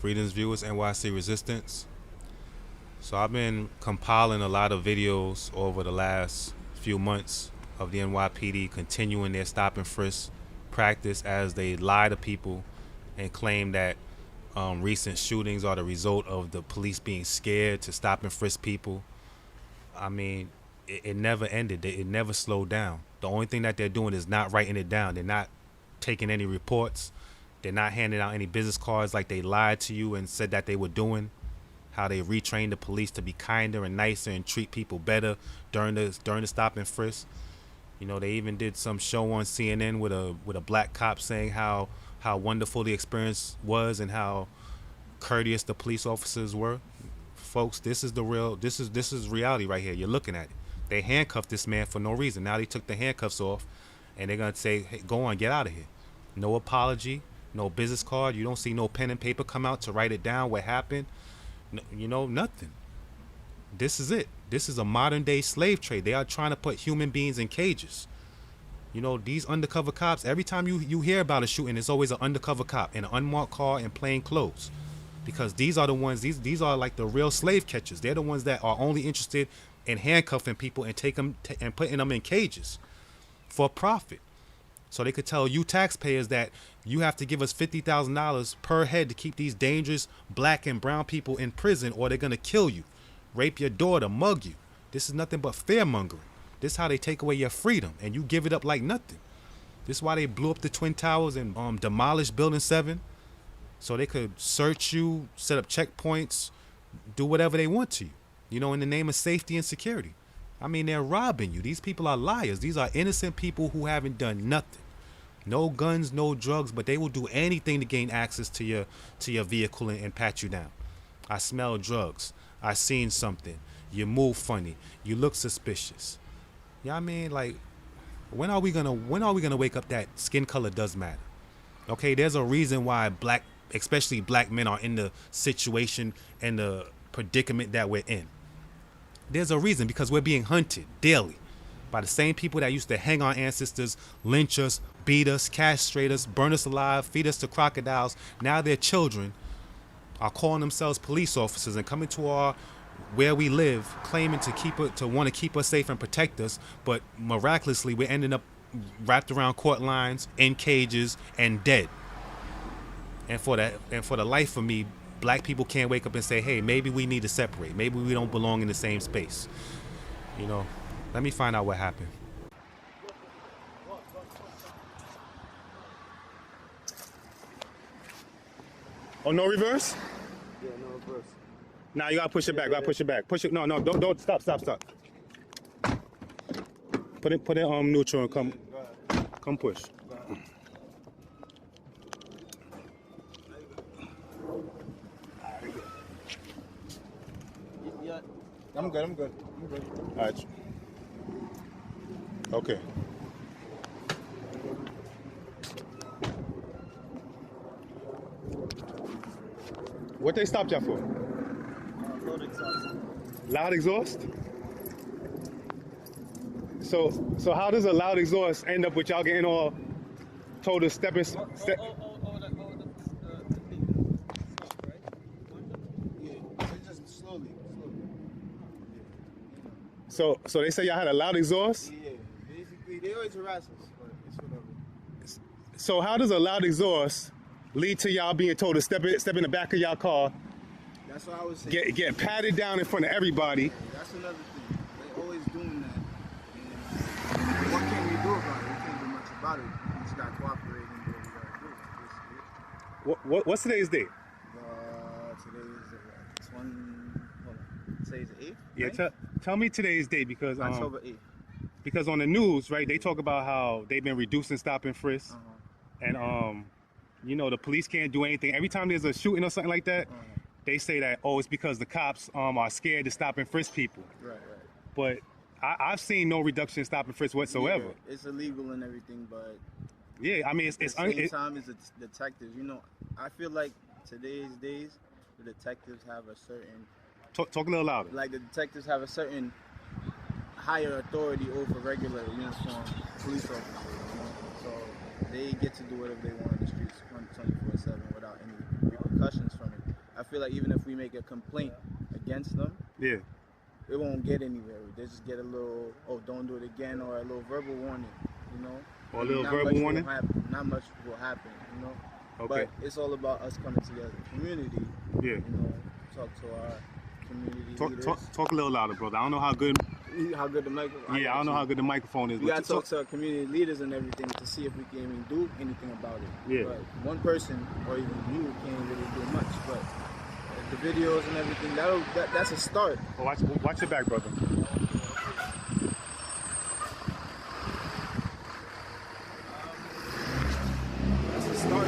Greetings, viewers, NYC Resistance. So I've been compiling a lot of videos over the last few months of the NYPD continuing their stop and frisk practice as they lie to people and claim that recent shootings are the result of the police being scared to stop and frisk people. I mean, it never ended. It never slowed down. The only thing that they're doing is not writing it down. They're not taking any reports. They're not handing out any business cards like they lied to you and said that they were doing. How they retrained the police to be kinder and nicer and treat people better during the stop and frisk. You know, they even did some show on CNN with a black cop saying how wonderful the experience was and how courteous the police officers were. Folks, this is reality right here. You're looking at it. They handcuffed this man for no reason. Now they took the handcuffs off and they're gonna say, hey, go on, get out of here. No apology, no business card. You don't see no pen and paper come out to write it down what happened. You know, nothing. This is it. This is a modern day slave trade. They are trying to put human beings in cages. You know, these undercover cops, every time you hear about a shooting, it's always an undercover cop in an unmarked car in plain clothes. Because these are the ones, these are like the real slave catchers. They're the ones that are only interested in handcuffing people and and putting them in cages for profit. So they could tell you taxpayers that you have to give us $50,000 per head to keep these dangerous black and brown people in prison, or they're going to kill you, rape your daughter, mug you. This is nothing but fear mongering. This is how they take away your freedom and you give it up like nothing. This is why they blew up the Twin Towers and demolished Building 7. So they could search you, set up checkpoints, do whatever they want to you, you know, in the name of safety and security. I mean, they're robbing you. These people are liars. These are innocent people who haven't done nothing. No guns, no drugs, but they will do anything to gain access to your vehicle and pat you down. I smell drugs. I seen something. You move funny. You look suspicious. You know what I mean? Like, when are we gonna wake up that skin color does matter? Okay, there's a reason why especially black men are in the situation and the predicament that we're in. There's a reason, because we're being hunted daily by the same people that used to hang our ancestors, lynch us, beat us, castrate us, burn us alive, feed us to crocodiles. Now their children are calling themselves police officers and coming to where we live, claiming to want to keep us safe and protect us, but miraculously we're ending up wrapped around court lines, in cages, and dead. And for the life of me, black people can't wake up and say, hey, maybe we need to separate. Maybe we don't belong in the same space. You know, let me find out what happened. Oh, no reverse? Yeah, no reverse. Nah, you gotta push it back. Push it back. Push it. No, don't. Stop. Put it neutral and come push. Yeah, I'm good. All right. Okay. What they stopped you for? Load exhaust. Loud exhaust? So how does a loud exhaust end up with y'all getting all told to step? The thing. Right? Yeah, it's just slowly. So they say y'all had a loud exhaust? Yeah, basically, they always harass us, but it's whatever. So how does a loud exhaust lead to y'all being told to step in the back of y'all car, That's what I was saying. get patted down in front of everybody? That's another thing. They always doing that. And what can we do about it? We can't do much about it. We just gotta cooperate and do what we gotta do. What's today's date? Today is the hold on. Today's the 8th? Yeah, right? tell me today's date, because October 8th. because on the news, right, they talk about how they've been reducing stop and frisk, and you know, the police can't do anything. Every time there's a shooting or something like that, they say that, oh, it's because the cops are scared to stop and frisk people. Right. But I've seen no reduction in stop and frisk whatsoever. Yeah, it's illegal and everything, but Yeah, I mean, at the same time as the detectives, you know, I feel like today's days, the detectives have a certain talk a little louder. like the detectives have a certain higher authority over regular uniform police officers, you know? So they get to do whatever they want in the streets 24/7 without any repercussions from it. feel like even if we make a complaint against them, Yeah. it won't get anywhere. They just get a little, oh, don't do it again, or a little verbal warning, you know. Or a little Not verbal much warning? Not much will happen, you know. Okay. But it's all about us coming together, community. Yeah. You know, talk to our community leaders. Talk a little louder, brother. I don't know how good. How good the microphone? Yeah, I don't know how good the microphone is. We gotta talk to our community leaders and everything to see if we can even do anything about it. Yeah. But one person or even you can't really do much. But the videos and everything, that's a start. Oh, watch your back, brother. That's a start.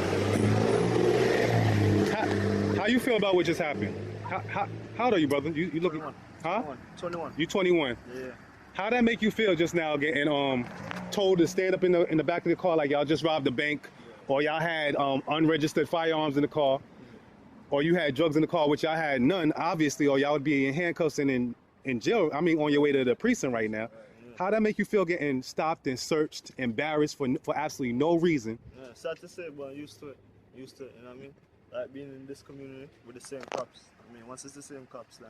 How you feel about what just happened? How old are you, brother? You looking? 21. Huh? 21. You 21. Yeah. How that make you feel just now getting told to stand up in the back of the car like y'all just robbed the bank, or y'all had unregistered firearms in the car, or you had drugs in the car, which y'all had none, obviously, or y'all would be in handcuffs and in jail. I mean, on your way to the precinct right now. How that make you feel getting stopped and searched, embarrassed for absolutely no reason? Yeah, sad to say, but I'm used to it. You know what I mean? Like being in this community with the same cops. I mean, once it's the same cops, then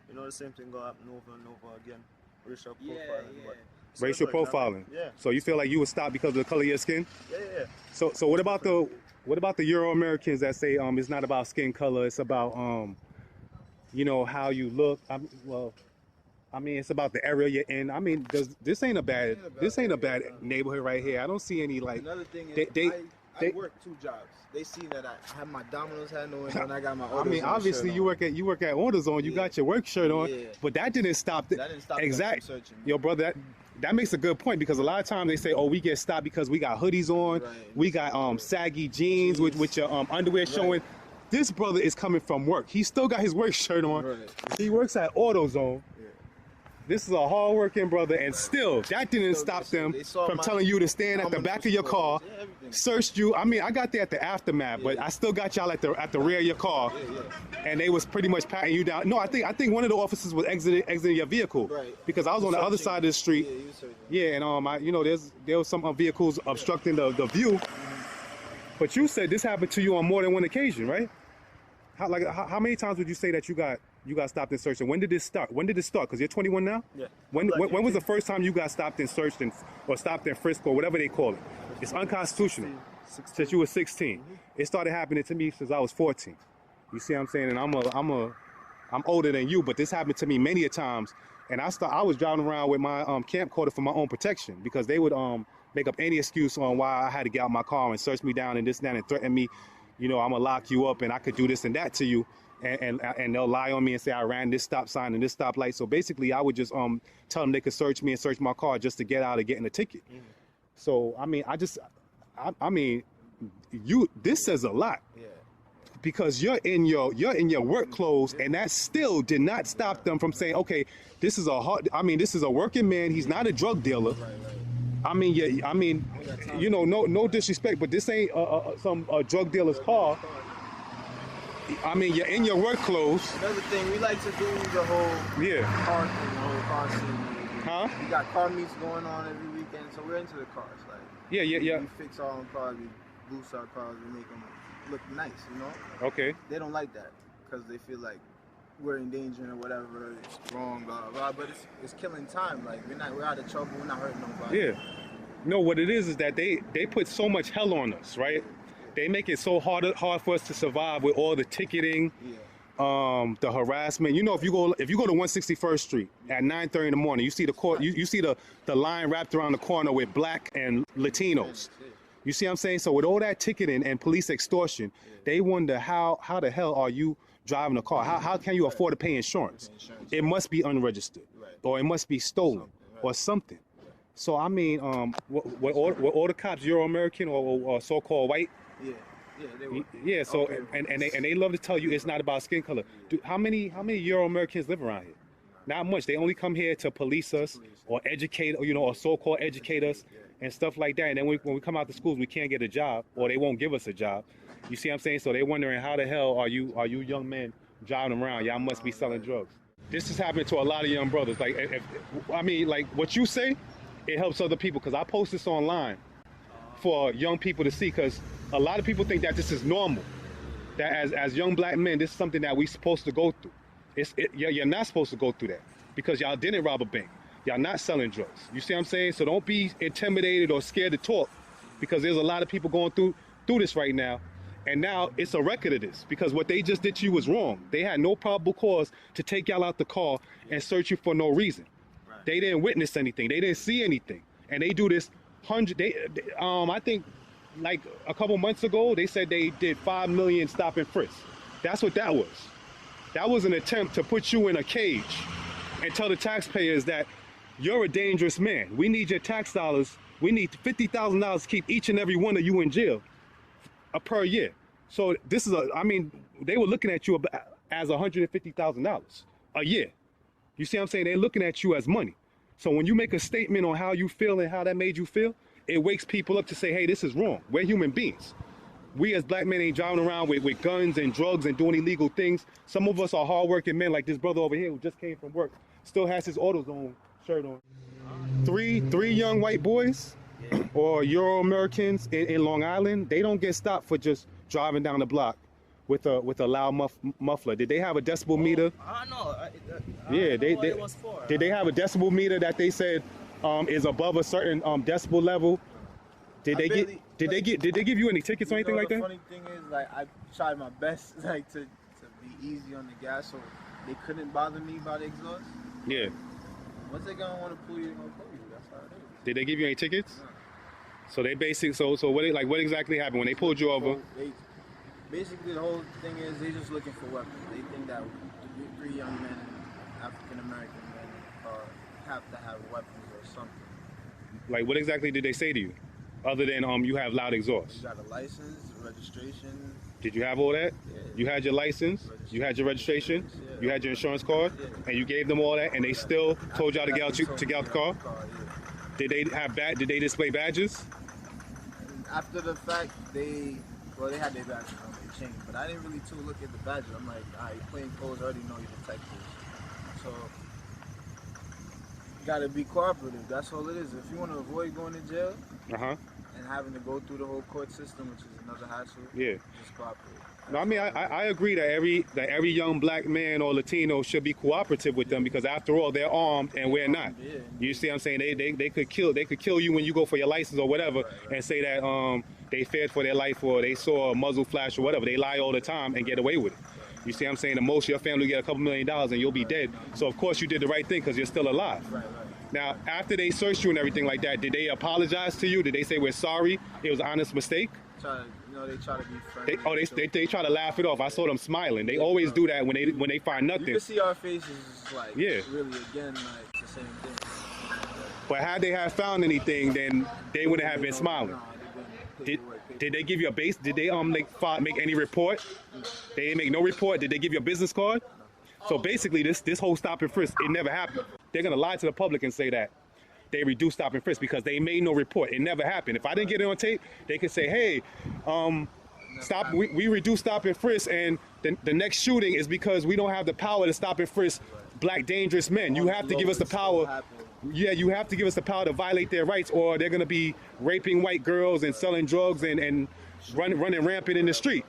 you know the same thing gonna happen over and over again. Racial profiling. But Racial profiling. Yeah. So you feel like you were stopped because of the color of your skin? Yeah. So what about the Euro Americans that say it's not about skin color, it's about you know, how you look? I mean, it's about the area you're in. I mean, this ain't a bad neighborhood right here. I don't see any like. Another thing is, I work 2 jobs. They see that I have my Domino's hat on and I got my AutoZone. I mean, obviously you work at AutoZone. You got your work shirt on, but that didn't stop. That didn't stop them from searching me. Yo, brother, that makes a good point, because a lot of times they say, oh, we get stopped because we got hoodies on, we got saggy jeans with your underwear showing. This brother is coming from work. He still got his work shirt on. He works at AutoZone. This is a hard-working brother, and still, that didn't stop them from telling you to stand at the back of your car, searched you. I mean, I got there at the aftermath, but I still got y'all at the rear of your car, and they was pretty much patting you down. No, I think one of the officers was exiting your vehicle, because I was on the other side of the street. Yeah, and you know, there was some vehicles obstructing the view. But you said this happened to you on more than one occasion, right? How many times would you say that you got stopped and searched? And when did this start? Because you're 21 now? Yeah. When was the first time you got stopped and searched or stopped and frisked, or whatever they call it? It's unconstitutional. 16. Since you were 16. It started happening to me since I was 14. You see what I'm saying? And I'm older than you, but this happened to me many a times. And I was driving around with my camcorder for my own protection, because they would make up any excuse on why I had to get out my car and search me down and this and that and threaten me. You know, I'm gonna lock you up and I could do this and that to you, and they'll lie on me and say I ran this stop sign and this stoplight. So basically, I would just tell them they could search me and search my car just to get out of getting a ticket. So I mean, I mean, this says a lot. Because you're in your work clothes, and that still did not stop them from saying, okay, this is a working man. He's not a drug dealer. I mean, you know, no disrespect, but this ain't some drug dealer's car. I mean, you're in your work clothes. Another thing, we like to do the whole car thing, the whole car scene. Huh? We got car meets going on every weekend, so we're into the cars. Like, we fix our own cars, we boost our cars, we make them look nice, you know? Okay. They don't like that because they feel like we're endangering or whatever, it's wrong, blah, blah, but it's killing time. Like, we're out of trouble, we're not hurting nobody. Yeah. No, what it is that they put so much hell on us, right? They make it so hard for us to survive with all the ticketing, the harassment. You know, if you go to 161st Street at 9:30 in the morning, you see you see the line wrapped around the corner with black and Latinos. You see what I'm saying? So with all that ticketing and police extortion, they wonder how the hell are you driving a car? How can you afford to pay insurance? It must be unregistered, or it must be stolen, or something. So I mean, were all the cops Euro-American or so-called white? Yeah, they were. Yeah. So and they love to tell you it's not about skin color. How many Euro-Americans live around here? Not much. They only come here to police us or educate, or so-called educate us and stuff like that. And then when we come out to schools, we can't get a job, or they won't give us a job. You see what I'm saying? So they're wondering, how the hell are you young men driving around? Y'all must be selling drugs. This is happening to a lot of young brothers. Like, like what you say, it helps other people, because I post this online for young people to see, because a lot of people think that this is normal. that as young black men, this is something that we supposed to go through. You're not supposed to go through that because y'all didn't rob a bank. Y'all not selling drugs. You see what I'm saying? So don't be intimidated or scared to talk because there's a lot of people going through this right now. And now it's a record of this because what they just did to you was wrong. They had no probable cause to take y'all out the car and search you for no reason. Right. They didn't witness anything. They didn't see anything. And they do this I think like a couple months ago, they said they did 5 million stop and frisk. That's what that was. That was an attempt to put you in a cage and tell the taxpayers that you're a dangerous man. We need your tax dollars. We need $50,000 to keep each and every one of you in jail per year. So this is they were looking at you as $150,000 a year. You see what I'm saying? They're looking at you as money. So when you make a statement on how you feel and how that made you feel, it wakes people up to say, hey, this is wrong. We're human beings. We as black men ain't driving around with guns and drugs and doing illegal things. Some of us are hardworking men like this brother over here who just came from work, still has his AutoZone shirt on. Three young white boys or Euro-Americans in Long Island, they don't get stopped for just driving down the block with a loud muffler. Did they have a decibel meter? No. Yeah, did they have a decibel meter that they said is above a certain decibel level? Did they give you any tickets or anything like that? The funny thing is, like, I tried my best, like, to be easy on the gas, so they couldn't bother me by the exhaust. Yeah. Once they gonna want to pull you, they're gonna pull you. That's how it is. Did they give you any tickets? No. So they basically, so what exactly happened when they pulled you over? Basically, the whole thing is they just looking for weapons. They think that 3 young men, African American men, have to have weapons or something. Like, what exactly did they say to you, other than you have loud exhaust? You got a license, registration. Did you have all that? Yeah. You had your license, you had your registration, you had your insurance card, and you gave them all that, and they still told y'all to get out the car? Did they display badges? After the fact, they had their badges on, they changed, but I didn't really look at the badges. I'm like, alright, plain clothes, I already know you're detectives. So, you gotta be cooperative, that's all it is. If you want to avoid going to jail, and having to go through the whole court system, which is another hassle, just cooperate. No, I mean, I agree that every young black man or Latino should be cooperative with them because after all, they're armed and we're not. Yeah. You see what I'm saying? They could kill you when you go for your license or whatever, and say that they feared for their life or they saw a muzzle flash or whatever. They lie all the time and get away with it. You see what I'm saying? The most your family will get a couple $1 million and you'll be dead. So of course you did the right thing because you're still alive. Right. Now, after they searched you and everything like that, did they apologize to you? Did they say, we're sorry, it was an honest mistake? They try to be friendly. They try to laugh it off. I saw them smiling. They always do that when they find nothing. You can see our faces, like, really, again, like, it's the same thing. But had they have found anything, then they wouldn't have been smiling. Did they give you a base? Did they make any report? They didn't make no report. Did they give you a business card? So basically, this whole stop and frisk, it never happened. They're gonna lie to the public and say that they reduced stop and frisk because they made no report. It never happened. If I didn't get it on tape, they could say, hey, we reduced stop and frisk, and the next shooting is because we don't have the power to stop and frisk black dangerous men. You have to give us the power. Yeah, you have to give us the power to violate their rights, or they're gonna be raping white girls and selling drugs and running rampant in the street.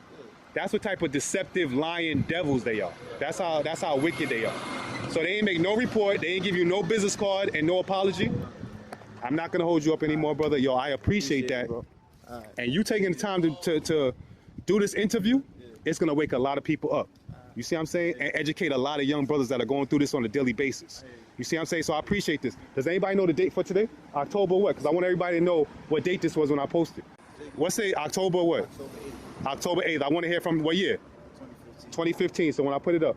That's what type of deceptive, lying devils they are. That's how wicked they are. So they ain't make no report. They ain't give you no business card and no apology. I'm not gonna hold you up anymore, brother. Yo, I appreciate that. And you taking the time to do this interview, it's gonna wake a lot of people up. You see what I'm saying? And educate a lot of young brothers that are going through this on a daily basis. You see what I'm saying? So I appreciate this. Does anybody know the date for today? October what? Because I want everybody to know what date this was when I posted. What's it? October what? October 8th. I want to hear from what year? 2015. So when I put it up.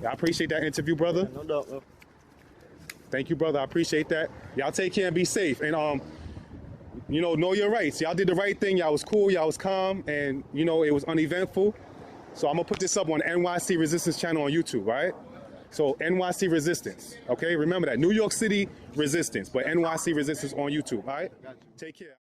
I appreciate that interview, brother. No doubt, bro. Thank you, brother. I appreciate that. Y'all take care and be safe. And know your rights. Y'all did the right thing. Y'all was cool. Y'all was calm, and it was uneventful. So I'm gonna put this up on NYC Resistance channel on YouTube, right? So NYC Resistance. Okay, remember that. New York City Resistance, but NYC Resistance on YouTube. All right. Take care.